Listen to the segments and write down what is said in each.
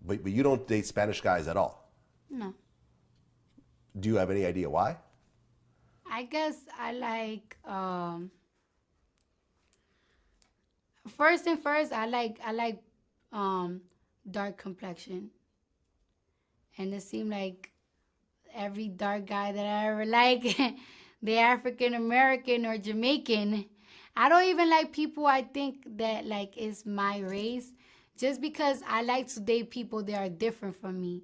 But you don't date Spanish guys at all? No. Do you have any idea why? I guess I like first and first I like dark complexion. And it seemed like every dark guy that I ever like, they African American or Jamaican. I don't even like people I think that like is my race, just because I like to date people that are different from me.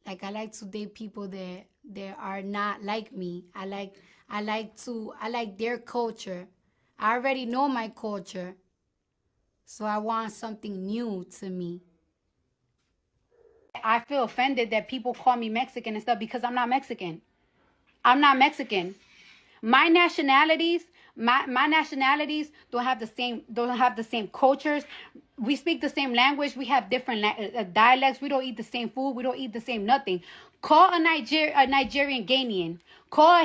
Like I like to date people that are not like me. I like their culture. I already know my culture. So I want something new to me. I feel offended that people call me Mexican and stuff because I'm not Mexican. I'm not Mexican. My nationalities don't have the same cultures. We speak the same language. We have different dialects. We don't eat the same food. We don't eat the same nothing. Call a Nigerian Ghanaian. Call a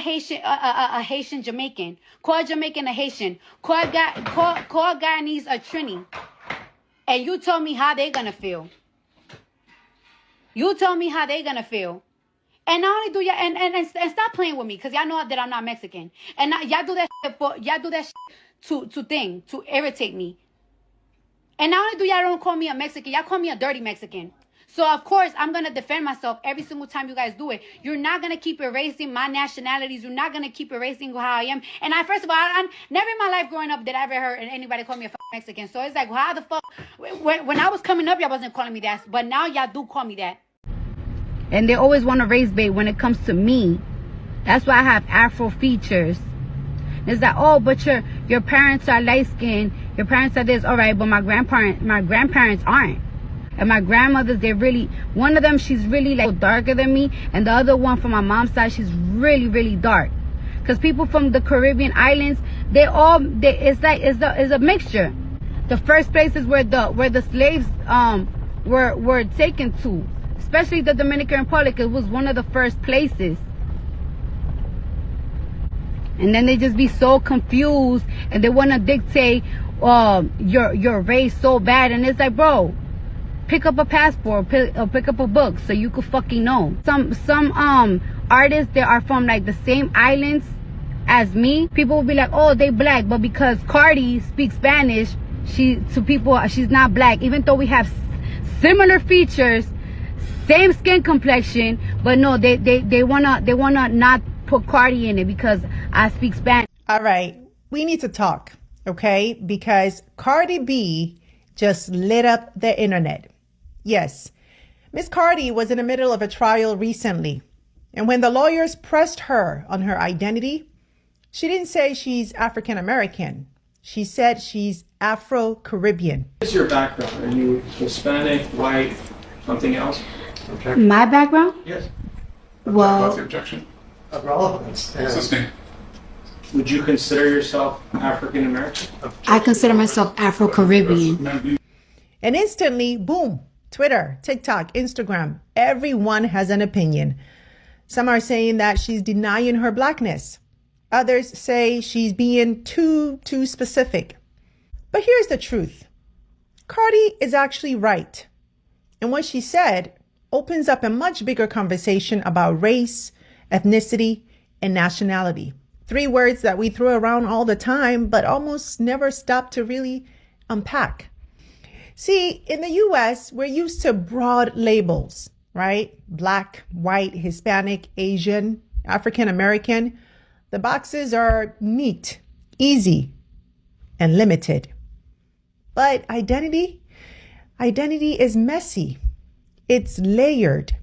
Haitian Jamaican. Call a Jamaican a Haitian. Call Guyanese a Trini. And you tell me how they gonna feel. You tell me how they gonna feel. And not only do y'all and stop playing with me, because y'all know that I'm not Mexican. And y'all do that shit to irritate me. And not only do y'all don't call me a Mexican, y'all call me a dirty Mexican. So of course I'm gonna defend myself every single time you guys do it. You're not gonna keep erasing my nationalities. You're not gonna keep erasing how I am. And first of all, I never in my life growing up did I ever heard anybody call me a Mexican. So it's like, how the fuck? When I was coming up, y'all wasn't calling me that, but now y'all do call me that. And they always want to raise bait when it comes to me. That's why I have Afro features. It's like, oh, but your parents are light skinned. Your parents are this. All right, but my grandparents aren't. And my grandmothers, one of them, she's really like darker than me. And the other one from my mom's side, she's really, really dark. Because people from the Caribbean islands, it's a mixture. The first places where the slaves were taken to, especially the Dominican Republic, it was one of the first places. And then they just be so confused and they want to dictate your race so bad. And it's like, bro, pick up a passport, pick up a book so you could fucking know. Some artists that are from like the same islands as me, people will be like, oh, they black, but because Cardi speaks Spanish, she's not black, even though we have similar features, same skin complexion, but no, they wanna not put Cardi in it because I speak Spanish. All right, we need to talk, okay? Because Cardi B just lit up the internet. Yes, Miss Cardi was in the middle of a trial recently, and when the lawyers pressed her on her identity, she didn't say she's African American. She said she's Afro-Caribbean. What is your background? Are you Hispanic, white, something else? Okay. My background? Yes. Well, what's the objection? Of relevance. Assisting. Would you consider yourself African American? I consider myself Afro-Caribbean. And instantly, boom, Twitter, TikTok, Instagram, everyone has an opinion. Some are saying that she's denying her blackness. Others say she's being too specific. But here's the truth. Cardi is actually right. And what she said opens up a much bigger conversation about race, ethnicity, and nationality. 3 words that we throw around all the time, but almost never stop to really unpack. See, in the US, we're used to broad labels, right? Black, white, Hispanic, Asian, African American. The boxes are neat, easy, and limited. But identity is messy. It's layered.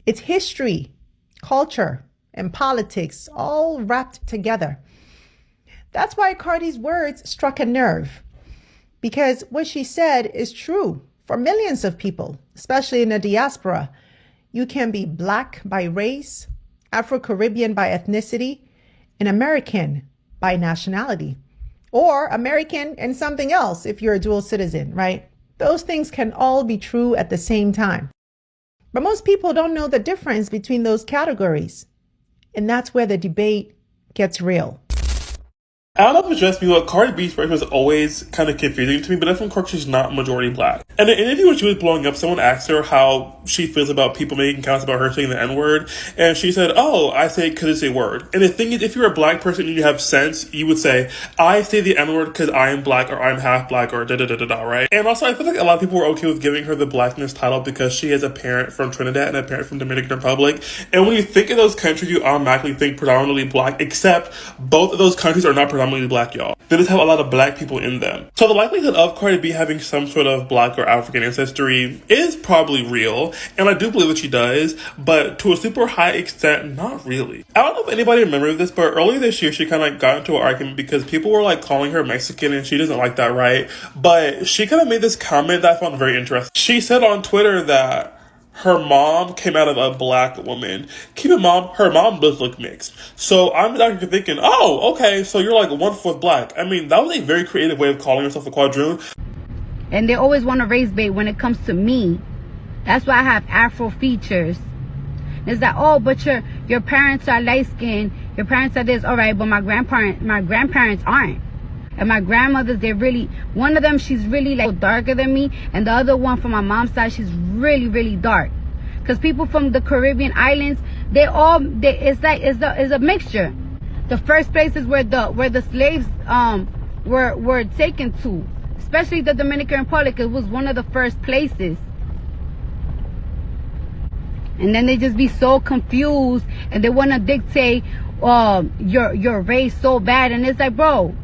It's history, culture, and politics all wrapped together. That's why Cardi's words struck a nerve, because what she said is true for millions of people, especially in the diaspora. You can be black by race, Afro-Caribbean by ethnicity, and American by nationality, or American and something else if you're a dual citizen, right? Those things can all be true at the same time. But most people don't know the difference between those categories. And that's where the debate gets real. I don't know if it's just me, but Cardi B's version was always kind of confusing to me, but that's from Cork, she's not majority black. And in an interview when she was blowing up, someone asked her how she feels about people making comments about her saying the N-word, and she said, oh, I say it because it's a word. And the thing is, if you're a black person and you have sense, you would say, I say the N-word because I'm black, or I'm half black, or da-da-da-da-da, right? And also, I feel like a lot of people were okay with giving her the blackness title because she has a parent from Trinidad and a parent from Dominican Republic. And when you think of those countries, you automatically think predominantly black, except both of those countries are not predominantly black, y'all. They just have a lot of black people in them. So the likelihood of Cardi B having some sort of black or African ancestry is probably real, and I do believe that she does, but to a super high extent, not really. I don't know if anybody remembers this, but earlier this year, she kind of got into an argument because people were like calling her Mexican, and she doesn't like that, right? But she kind of made this comment that I found very interesting. She said on Twitter that her mom came out of a black woman. Keep in mind, her mom does look mixed. So I'm actually thinking, oh, okay, so you're like 1/4 black. I mean, that was a very creative way of calling yourself a quadroon. And they always want to raise bait when it comes to me. That's why I have Afro features. And it's like, oh, but your parents are light skinned. Your parents are this. All right, but my grandparents aren't. And my grandmothers, they're really, one of them, she's really like darker than me. And the other one from my mom's side, she's really, really dark. Because people from the Caribbean islands, it's a mixture. The first places where the slaves were taken to, especially the Dominican Republic, it was one of the first places. And then they just be so confused, and they want to dictate your race so bad. And it's like, bro,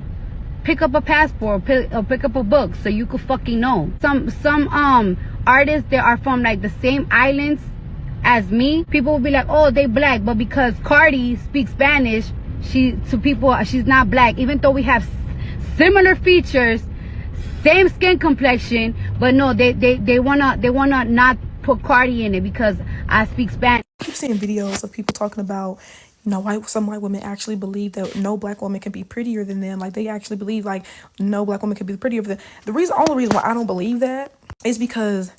pick up a passport, pick up a book so you could fucking know. Some artists, they are from like the same islands as me. People will be like, oh, they black, but because Cardi speaks Spanish, she's not black, even though we have similar features, same skin complexion. But no, they wanna not put Cardi in it because I speak Spanish. I keep seeing videos of people talking about, some white women actually believe that no black woman can be prettier than them. Like, they actually believe like no black woman can be prettier than them. The only reason why I don't believe that is because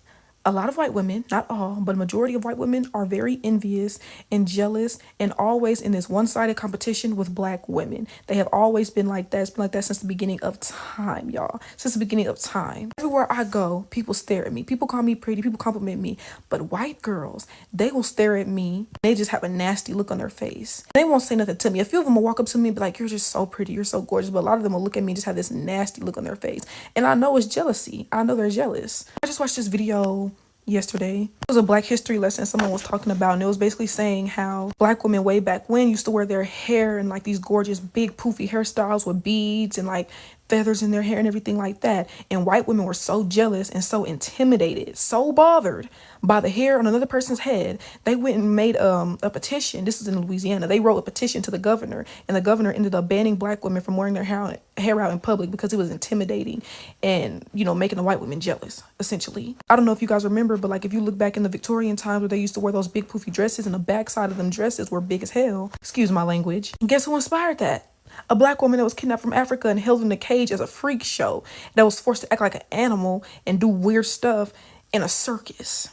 a lot of white women, not all, but a majority of white women are very envious and jealous and always in this one-sided competition with black women. They have always been like that. It's been like that since the beginning of time, y'all. Since the beginning of time. Everywhere I go, people stare at me. People call me pretty. People compliment me. But white girls, they will stare at me. They just have a nasty look on their face. They won't say nothing to me. A few of them will walk up to me and be like, you're just so pretty. You're so gorgeous. But a lot of them will look at me and just have this nasty look on their face. And I know it's jealousy. I know they're jealous. I just watched this video yesterday. It was a Black history lesson someone was talking about, and it was basically saying how black women way back when used to wear their hair in like these gorgeous big poofy hairstyles with beads and like feathers in their hair and everything like that. And white women were so jealous and so intimidated, so bothered by the hair on another person's head, they went and made a petition. This is in Louisiana. They wrote a petition to the governor, and the governor ended up banning black women from wearing their hair out in public because it was intimidating and, making the white women jealous, essentially. I don't know if you guys remember, but like if you look back in the Victorian times where they used to wear those big poofy dresses and the backside of them dresses were big as hell. Excuse my language. And guess who inspired that? A black woman that was kidnapped from Africa and held in a cage as a freak show, that was forced to act like an animal and do weird stuff in a circus.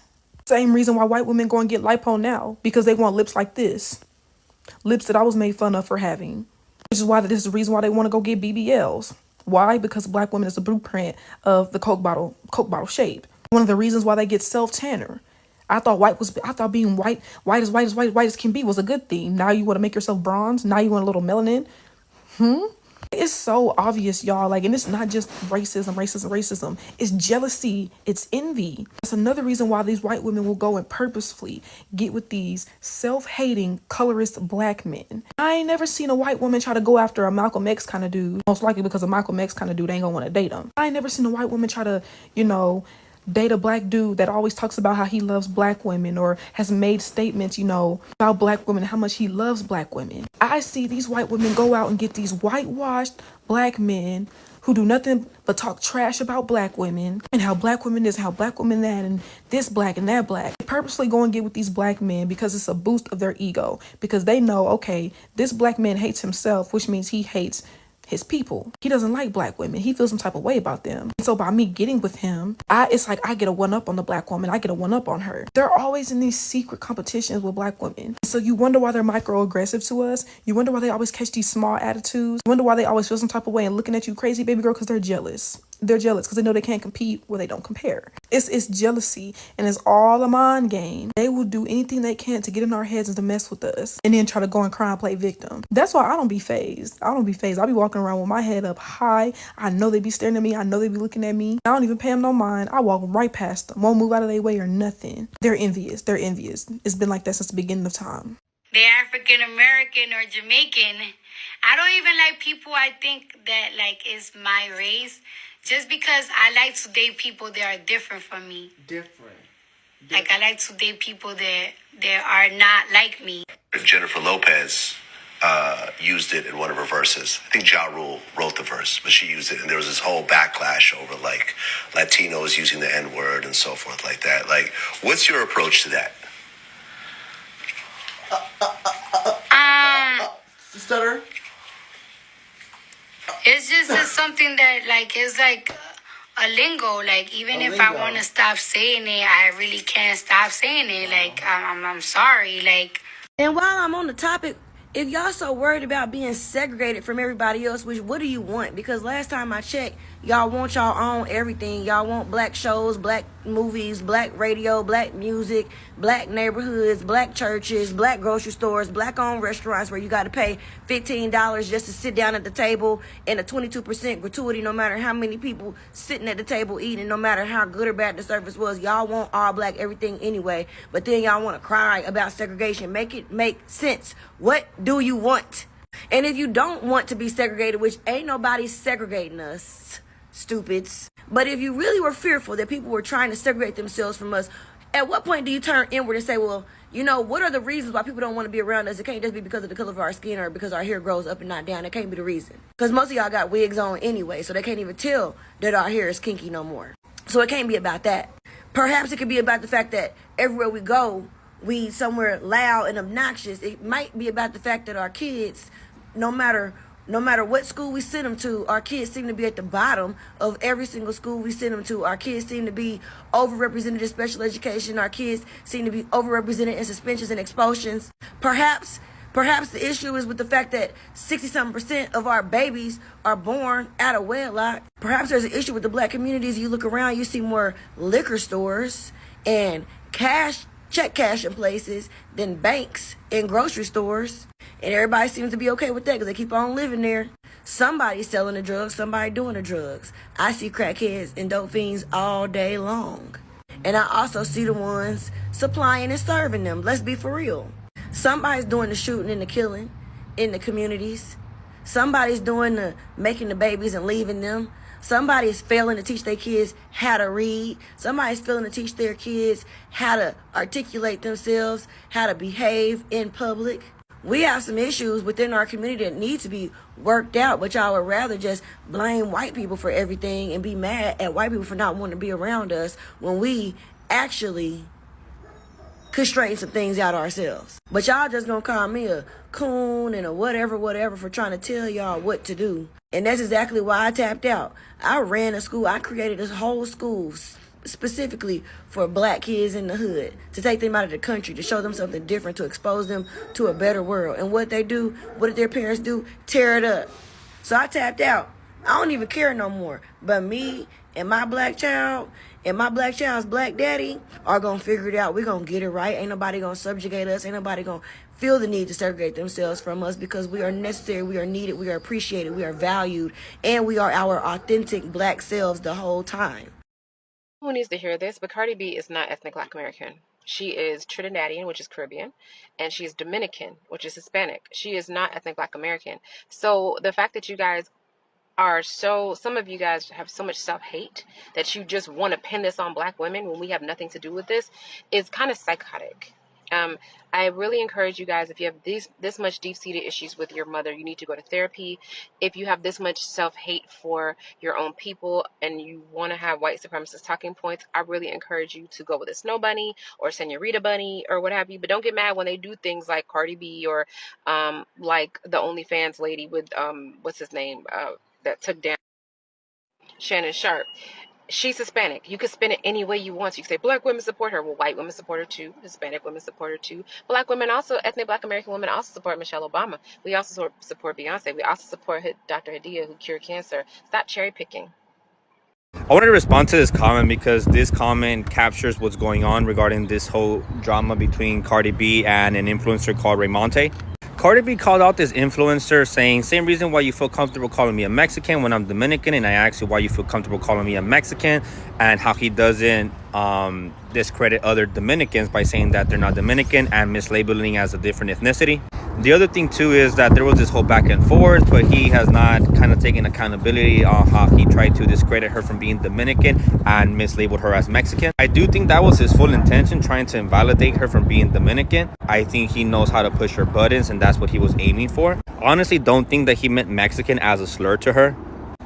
Same reason why white women go and get lipo now, because they want lips like this. Lips that I was made fun of for having. Which is why this is the reason why they want to go get BBLs. Why? Because black women is a blueprint of the Coke bottle shape. One of the reasons why they get self-tanner. I thought being white as can be was a good thing. Now you want to make yourself bronze? Now you want a little melanin? It's so obvious, y'all. Like, and it's not just racism. It's jealousy. It's envy. That's another reason why these white women will go and purposefully get with these self-hating, colorist black men. I ain't never seen a white woman try to go after a Malcolm X kind of dude. Most likely because a Malcolm X kind of dude ain't gonna want to date him. I ain't never seen a white woman try to, date a black dude that always talks about how he loves black women or has made statements, about black women, how much he loves black women. I see these white women go out and get these whitewashed black men who do nothing but talk trash about black women and how black women this, how black women that, and this black and that black. They purposely go and get with these black men because it's a boost of their ego, because they know, okay, this black man hates himself, which means he hates his people. He doesn't like black women. He feels some type of way about them. So by me getting with him, it's like I get a one up on the black woman. I get a one up on her. They're always in these secret competitions with black women. So you wonder why they're microaggressive to us. You wonder why they always catch these small attitudes. You wonder why they always feel some type of way and looking at you crazy, baby girl, because they're jealous. They're jealous because they know they can't compete where they don't compare. It's jealousy, and it's all a mind game. They will do anything they can to get in our heads and to mess with us, and then try to go and cry and play victim. That's why I don't be phased. I'll be walking around with my head up high. I know they be staring at me. I know they be looking at me. I don't even pay them no mind. I walk right past them. Won't move out of their way or nothing. They're envious. It's been like that since the beginning of time. They're African American or Jamaican. I don't even like people I think that like is my race, just because I like to date people that are different from me. Like I like to date people that are not like me. Jennifer Lopez used it in one of her verses. I think Ja Rule wrote the verse, but she used it, and there was this whole backlash over like Latinos using the N-word and so forth like that. Like, what's your approach to that? Stutter? It's something that like is like a lingo. Like even if I want to stop saying it, I really can't stop saying it. Like I'm sorry. Like. And while I'm on the topic, if y'all so worried about being segregated from everybody else, what do you want? Because last time I checked, y'all want y'all own everything. Y'all want black shows, black movies, black radio, black music, black neighborhoods, black churches, black grocery stores, black owned restaurants where you got to pay $15 just to sit down at the table, and a 22% gratuity no matter how many people sitting at the table eating, no matter how good or bad the service was. Y'all want all black everything anyway, but then y'all want to cry about segregation. Make it make sense. What do you want? And if you don't want to be segregated, which ain't nobody segregating us, stupids, but if you really were fearful that people were trying to segregate themselves from us, at what point do you turn inward and say, well, you know, what are the reasons why people don't want to be around us? It can't just be because of the color of our skin or because our hair grows up and not down. That can't be the reason. Because most of y'all got wigs on anyway, so they can't even tell that our hair is kinky no more. So it can't be about that. Perhaps it could be about the fact that everywhere we go, we somewhere loud and obnoxious. It might be about the fact that our kids, no matter what school we send them to, our kids seem to be at the bottom of every single school we send them to. Our kids seem to be overrepresented in special education. Our kids seem to be overrepresented in suspensions and expulsions. Perhaps the issue is with the fact that 60-something% of our babies are born out of wedlock. Perhaps there's an issue with the black communities. You look around, you see more liquor stores and check cashing places than banks and grocery stores. And everybody seems to be okay with that because they keep on living there. Somebody's selling the drugs, somebody doing the drugs. I see crackheads and dope fiends all day long. And I also see the ones supplying and serving them. Let's be for real. Somebody's doing the shooting and the killing in the communities. Somebody's doing the making the babies and leaving them. Somebody's failing to teach their kids how to read. Somebody's failing to teach their kids how to articulate themselves, how to behave in public. We have some issues within our community that need to be worked out, but y'all would rather just blame white people for everything and be mad at white people for not wanting to be around us when we actually could straighten some things out ourselves. But y'all just gonna call me a coon and a whatever for trying to tell y'all what to do. And that's exactly why I tapped out. I ran a school. I created this whole school specifically for black kids in the hood, to take them out of the country, to show them something different, to expose them to a better world. And what did their parents do? Tear it up. So I tapped out. I don't even care no more. But me and my black child and my black child's black daddy are going to figure it out. We're going to get it right. Ain't nobody going to subjugate us. Ain't nobody going to feel the need to segregate themselves from us, because we are necessary, we are needed, we are appreciated, we are valued, and we are our authentic black selves the whole time. Who needs to hear this? But Cardi B is not ethnic Black American. She is Trinidadian, which is Caribbean, and she's Dominican, which is Hispanic. She is not ethnic Black American. So the fact that you guys some of you guys have so much self-hate that you just want to pin this on Black women when we have nothing to do with this is kind of psychotic. I really encourage you guys, if you have this much deep-seated issues with your mother, you need to go to therapy. If you have this much self-hate for your own people and you want to have white supremacist talking points, I really encourage you to go with a snow bunny or senorita bunny or what have you. But don't get mad when they do things like Cardi B or like the OnlyFans lady with what's his name that took down Shannon Sharp. She's Hispanic. You can spin it any way you want. So you can say black women support her. Well, white women support her too. Hispanic women support her too. Black women also, ethnic black American women also support Michelle Obama. We also support Beyonce. We also support Dr. Hadid, who cured cancer. Stop cherry picking. I wanted to respond to this comment because this comment captures what's going on regarding this whole drama between Cardi B and an influencer called Raymonte. Cardi B called out this influencer saying, same reason why you feel comfortable calling me a Mexican when I'm Dominican, and I asked you why you feel comfortable calling me a Mexican, and how he doesn't discredit other Dominicans by saying that they're not Dominican and mislabeling as a different ethnicity. The other thing too is that there was this whole back and forth, but he has not kind of taken accountability on how he tried to discredit her from being Dominican and mislabeled her as Mexican. I do think that was his full intention, trying to invalidate her from being Dominican. I think he knows how to push her buttons, and that's what he was aiming for. Honestly, don't think that he meant Mexican as a slur to her.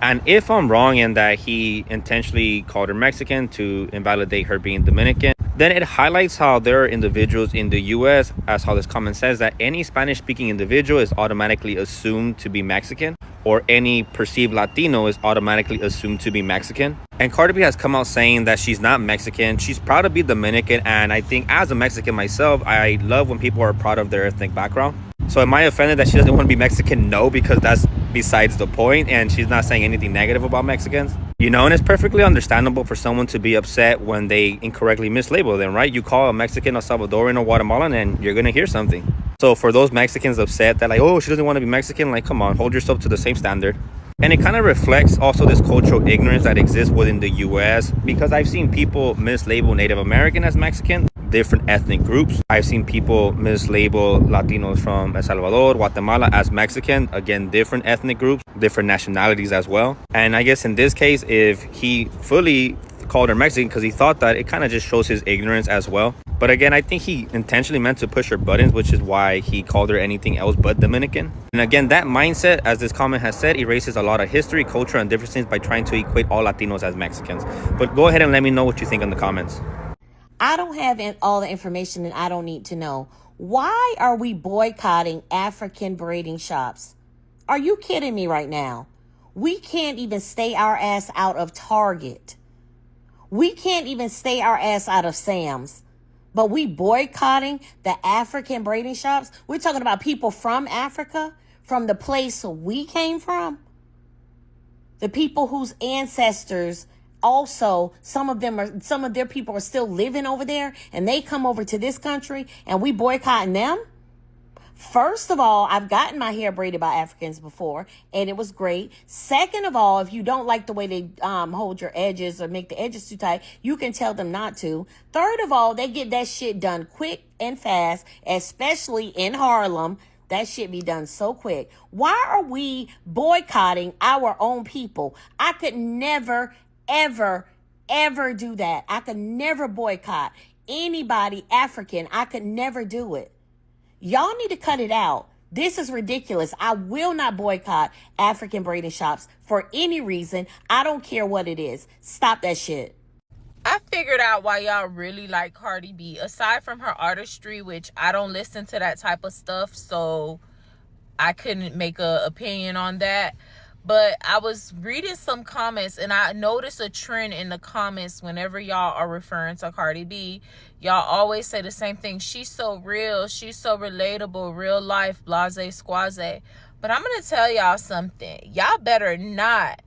And if I'm wrong in that he intentionally called her Mexican to invalidate her being Dominican, then it highlights how there are individuals in the U.S., as how this comment says, that any Spanish-speaking individual is automatically assumed to be Mexican, or any perceived Latino is automatically assumed to be Mexican. And Cardi B has come out saying that she's not Mexican. She's proud to be Dominican, and I think as a Mexican myself, I love when people are proud of their ethnic background. So am I offended that she doesn't want to be Mexican? No, because that's besides the point, and she's not saying anything negative about Mexicans. You know, and it's perfectly understandable for someone to be upset when they incorrectly mislabel them, right? You call a Mexican, a Salvadoran, or Guatemalan, and you're going to hear something. So for those Mexicans upset that like, oh, she doesn't want to be Mexican, like, come on, hold yourself to the same standard. And it kind of reflects also this cultural ignorance that exists within the U.S. because I've seen people mislabel Native American as Mexican, different ethnic groups. I've seen people mislabel Latinos from El Salvador, Guatemala as Mexican, again, different ethnic groups, different nationalities as well. And I guess in this case, if he fully called her Mexican because he thought that, it kind of just shows his ignorance as well. But again, I think he intentionally meant to push her buttons, which is why he called her anything else but Dominican. And again, that mindset, as this comment has said, erases a lot of history, culture, and differences by trying to equate all Latinos as Mexicans. But go ahead and let me know what you think in the comments. I don't have all the information and I don't need to know. Why are we boycotting African braiding shops? Are you kidding me right now? We can't even stay our ass out of Target. We can't even stay our ass out of Sam's. But we boycotting the African braiding shops? We're talking about people from Africa, from the place we came from. The people whose ancestors also, some of their people are still living over there, and they come over to this country and we boycotting them? First of all, I've gotten my hair braided by Africans before, and it was great. Second of all, if you don't like the way they hold your edges or make the edges too tight, you can tell them not to. Third of all, they get that shit done quick and fast, especially in Harlem. That shit be done so quick. Why are we boycotting our own people? I could never, ever, ever do that. I could never boycott anybody African. I could never do it. Y'all need to cut it out. This is ridiculous. I will not boycott African braiding shops for any reason. I don't care what it is. Stop that shit. I figured out why y'all really like Cardi B. Aside from her artistry, which I don't listen to that type of stuff, so I couldn't make an opinion on that. But I was reading some comments and I noticed a trend in the comments whenever y'all are referring to Cardi B. Y'all always say the same thing. She's so real. She's so relatable. Real life. Blase squaze. But I'm going to tell y'all something. Y'all better not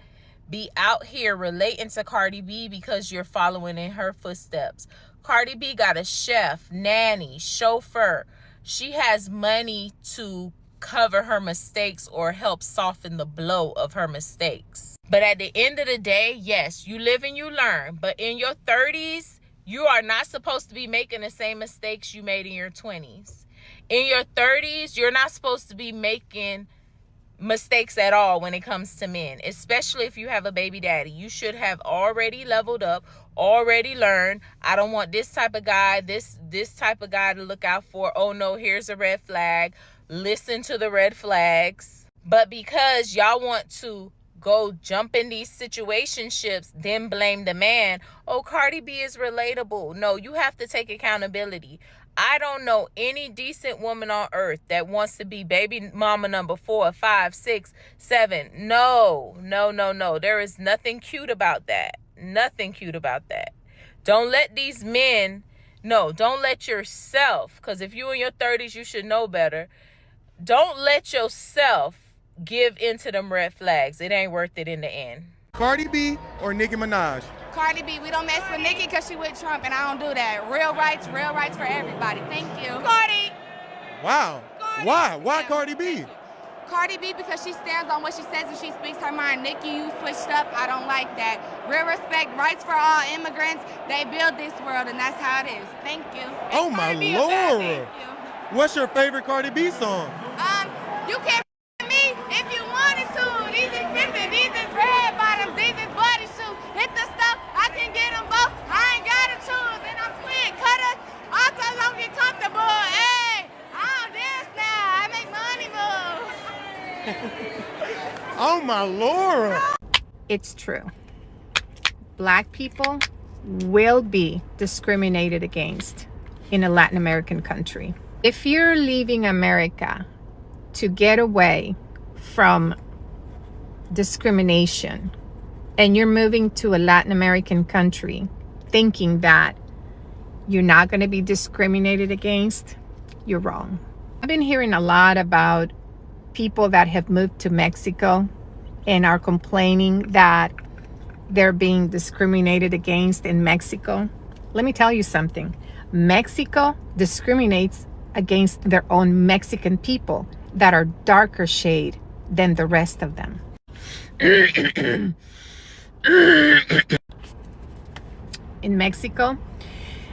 be out here relating to Cardi B because you're following in her footsteps. Cardi B got a chef, nanny, chauffeur. She has money to cover her mistakes or help soften the blow of her mistakes. But at the end of the day, yes, you live and you learn. But in your 30s, you are not supposed to be making the same mistakes you made in your 20s. In your 30s, you're not supposed to be making mistakes at all when it comes to men, especially if you have a baby daddy. You should have already leveled up, already learned. I don't want this type of guy, this type of guy to look out for. Oh no, here's a red flag. Listen to the red flags. But because y'all want to go jump in these situationships, then blame the man. Oh, Cardi B is relatable. No, you have to take accountability. I don't know any decent woman on earth that wants to be baby mama number 4, 5, 6, 7. No. There is nothing cute about that. Nothing cute about that. Don't let these men, don't let yourself, because if you're in your 30s, you should know better. Don't let yourself give into them red flags. It ain't worth it in the end. Cardi B or Nicki Minaj? Cardi B. We don't mess with Nicki because she with Trump, and I don't do that. Real rights for everybody. Thank you. Cardi. Wow. Cardi. Why? Why Cardi B? Cardi B because she stands on what she says and she speaks her mind. Nicki, you switched up. I don't like that. Real respect, rights for all immigrants. They build this world, and that's how it is. Thank you. Oh my Lord. What's your favorite Cardi B song? You can't me if you wanted to. These is pimpin', these is red bottoms, these is body shoes. Hit the stuff, I can get them both. I ain't gotta choose, and I'm quick. Cutter, also don't get comfortable. Hey, I don't dance now. I make money move. Oh my Lord. It's true. Black people will be discriminated against in a Latin American country. If you're leaving America to get away from discrimination and you're moving to a Latin American country thinking that you're not going to be discriminated against, you're wrong. I've been hearing a lot about people that have moved to Mexico and are complaining that they're being discriminated against in Mexico. Let me tell you something. Mexico discriminates against their own Mexican people that are darker shade than the rest of them. In Mexico,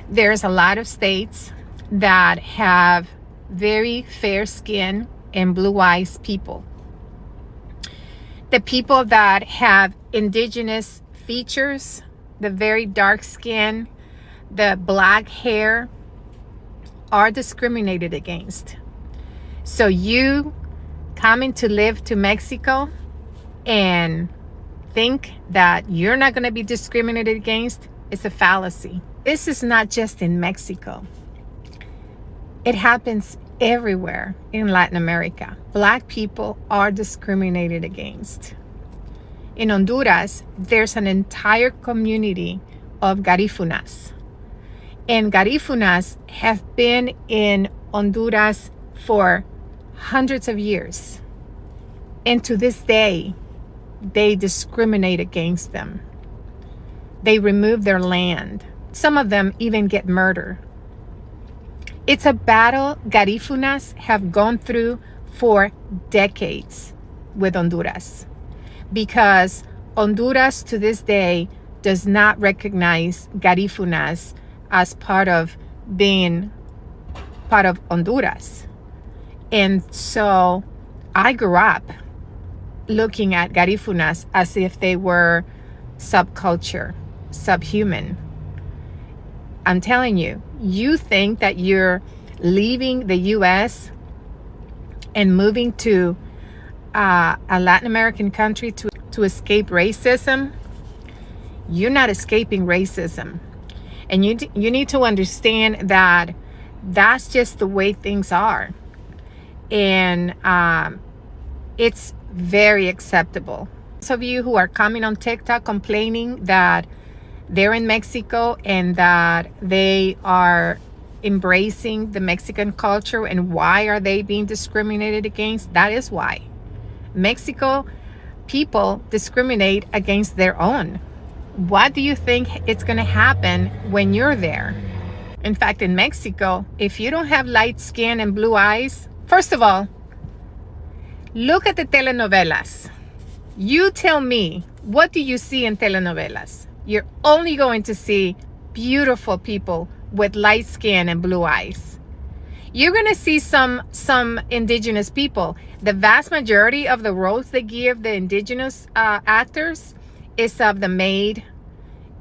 there's a lot of states that have very fair skin and blue eyes people. The people that have indigenous features, the very dark skin, the black hair, are discriminated against. So you coming to live to Mexico and think that you're not going to be discriminated against is a fallacy. This is not just in Mexico. It happens everywhere in Latin America. Black people are discriminated against. In Honduras, there's an entire community of Garifunas. And Garifunas have been in Honduras for hundreds of years. And to this day, they discriminate against them. They remove their land. Some of them even get murdered. It's a battle Garifunas have gone through for decades with Honduras, because Honduras to this day does not recognize Garifunas as part of being part of Honduras. And so I grew up looking at Garifunas as if they were subculture, subhuman. I'm telling you, you think that you're leaving the US and moving to a Latin American country to escape racism? You're not escaping racism. And you need to understand that that's just the way things are. And it's very acceptable. Those of you who are coming on TikTok complaining that they're in Mexico and that they are embracing the Mexican culture and why are they being discriminated against, that is why. Mexico people discriminate against their own. What do you think it's going to happen when you're there? In fact, in Mexico, if you don't have light skin and blue eyes, first of all, look at the telenovelas. You tell me, what do you see in telenovelas? You're only going to see beautiful people with light skin and blue eyes. you're gonna see some indigenous people. The vast majority of the roles they give the indigenous actors is of the maid,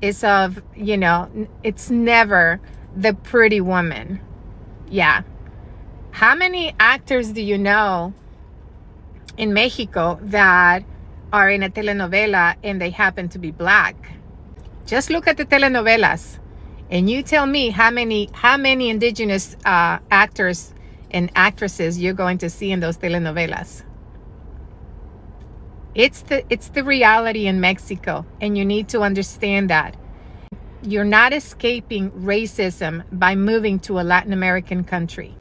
is of, you know, it's never the pretty woman. Yeah. How many actors do you know in Mexico that are in a telenovela and they happen to be black? Just look at the telenovelas and you tell me how many indigenous actors and actresses you're going to see in those telenovelas. It's the reality in Mexico, and you need to understand that. You're not escaping racism by moving to a Latin American country.